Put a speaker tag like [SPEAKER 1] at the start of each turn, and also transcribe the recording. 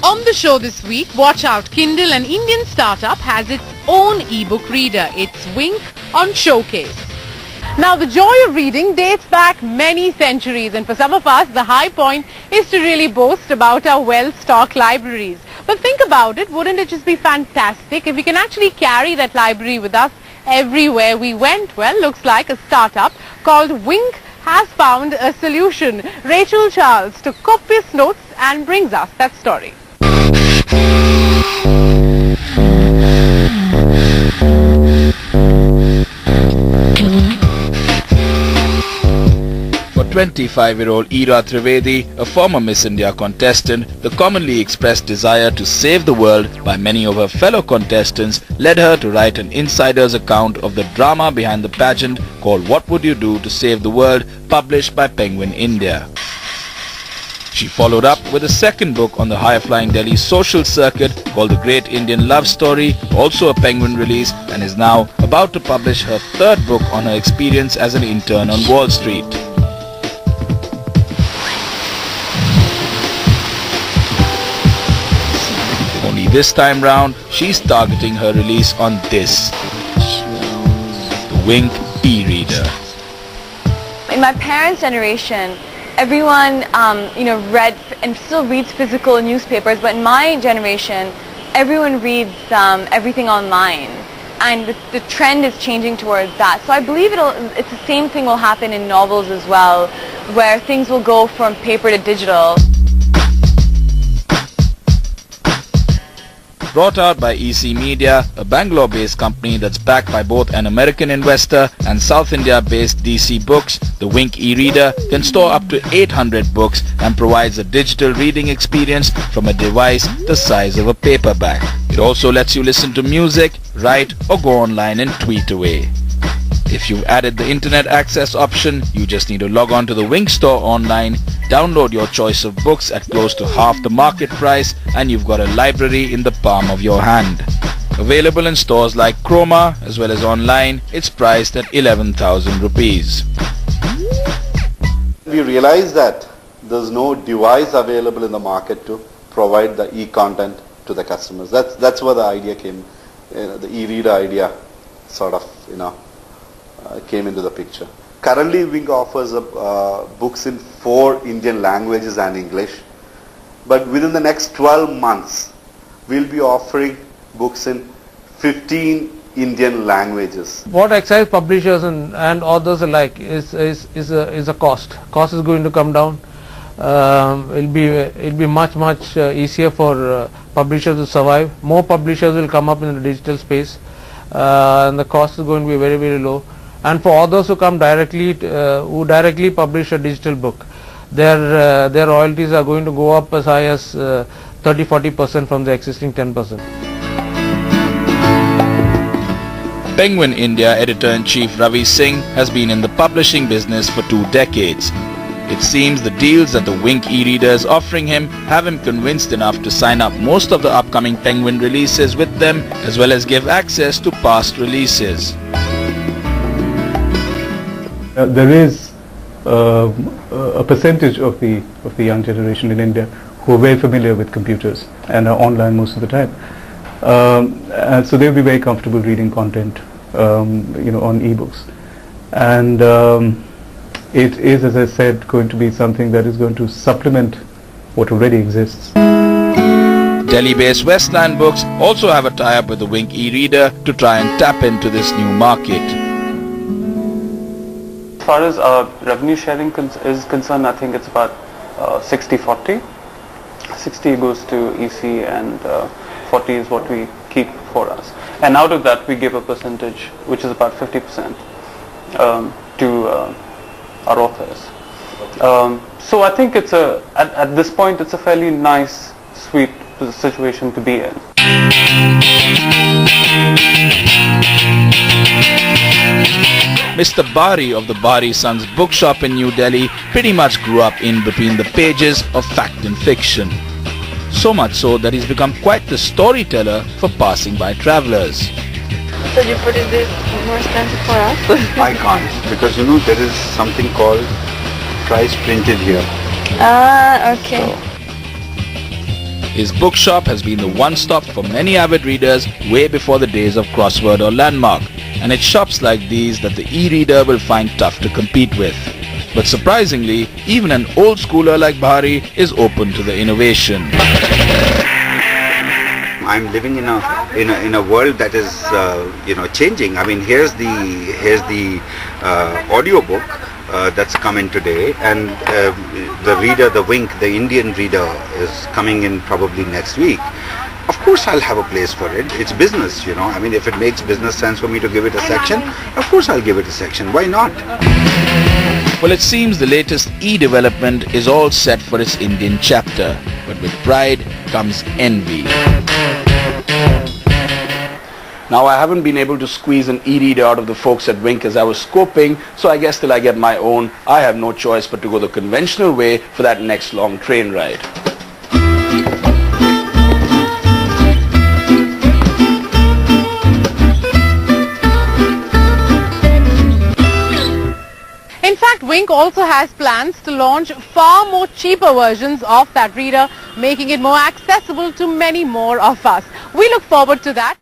[SPEAKER 1] On the show this week, watch out, Kindle, an Indian startup, has its own ebook reader. It's Wink on Showcase. Now, the joy of reading dates back many centuries, and for some of us, the high point is to really boast about our well-stocked libraries. But think about it, wouldn't it just be fantastic if we can actually carry that library with us everywhere we went? Well, looks like a startup called Wink has found a solution. Rachel Charles took copious notes and brings us that story.
[SPEAKER 2] For 25-year-old Ira Trivedi, a former Miss India contestant, the commonly expressed desire to save the world by many of her fellow contestants led her to write an insider's account of the drama behind the pageant called What Would You Do to Save the World, published by Penguin India. She followed up with a second book on the high-flying Delhi social circuit called The Great Indian Love Story, also a Penguin release, and is now about to publish her third book on her experience as an intern on Wall Street. Only this time round, she's targeting her release on this, the Wink e-reader.
[SPEAKER 3] In my parents' generation, everyone read and still reads physical newspapers, but in my generation, everyone reads everything online, and the trend is changing towards that. So I believe it's the same thing will happen in novels as well, where things will go from paper to digital.
[SPEAKER 2] Brought out by EC Media, a Bangalore-based company that's backed by both an American investor and South India-based DC Books, the Wink e-reader can store up to 800 books and provides a digital reading experience from a device the size of a paperback. It also lets you listen to music, write, or go online and tweet away. If you've added the internet access option, you just need to log on to the Wink store online, download your choice of books at close to half the market price, and you've got a library in the palm of your hand. Available in stores like Chroma as well as online, it's priced at 11,000 rupees.
[SPEAKER 4] We realized that there's no device available in the market to provide the e-content to the customers. That's where the idea came, the e-reader idea sort of, came into the picture. Currently, Wink offers books in 4 Indian languages and English, but within the next 12 months, we'll be offering books in 15 Indian languages.
[SPEAKER 5] What excites publishers and authors alike is a cost. Cost is going to come down. It'll be much easier for publishers to survive. More publishers will come up in the digital space, and the cost is going to be very low. And for authors who come directly, who directly publish a digital book, their royalties are going to go up as high as 30-40% from the existing 10%.
[SPEAKER 2] Penguin India editor-in-chief Ravi Singh has been in the publishing business for 2 decades. It seems the deals that the Wink e-reader is offering him have him convinced enough to sign up most of the upcoming Penguin releases with them, as well as give access to past releases.
[SPEAKER 6] There is a percentage of the young generation in India who are very familiar with computers and are online most of the time, and so they'll be very comfortable reading content, on ebooks, and it is, as I said, going to be something that is going to supplement what already exists.
[SPEAKER 2] Delhi-based Westland Books also have a tie-up with the Wink e-reader to try and tap into this new market.
[SPEAKER 7] As far as revenue sharing is concerned, I think it's about 60-40. 60 goes to EC and 40 is what we keep for us. And out of that, we give a percentage, which is about 50%, to our authors. So I think it's at this point, it's a fairly nice, sweet situation to be in.
[SPEAKER 2] Mr. Bari of the Bari Sons bookshop in New Delhi pretty much grew up in between the pages of fact and fiction. So much so that he's become quite the storyteller for passing by travelers.
[SPEAKER 3] So you put this more expensive for us?
[SPEAKER 8] I can't, because there is something called price printed here.
[SPEAKER 3] Ah, okay.
[SPEAKER 2] His bookshop has been the one-stop for many avid readers way before the days of Crossword or Landmark, and it's shops like these that the e-reader will find tough to compete with. But surprisingly, even an old schooler like Bhari is open to the innovation.
[SPEAKER 8] I'm living in a world that is changing. I mean, here's the audiobook that's come in today, and the reader, the Wink, the Indian reader, is coming in probably next week. Of course I'll have a place for it. It's business, I mean, if it makes business sense for me to give it a section, of course I'll give it a section. Why not?
[SPEAKER 2] Well, it seems the latest e-development is all set for its Indian chapter, but with pride comes envy. Now, I haven't been able to squeeze an e-reader out of the folks at Wink as I was scoping, so I guess till I get my own, I have no choice but to go the conventional way for that next long train ride.
[SPEAKER 1] In fact, Wink also has plans to launch far more cheaper versions of that reader, making it more accessible to many more of us. We look forward to that.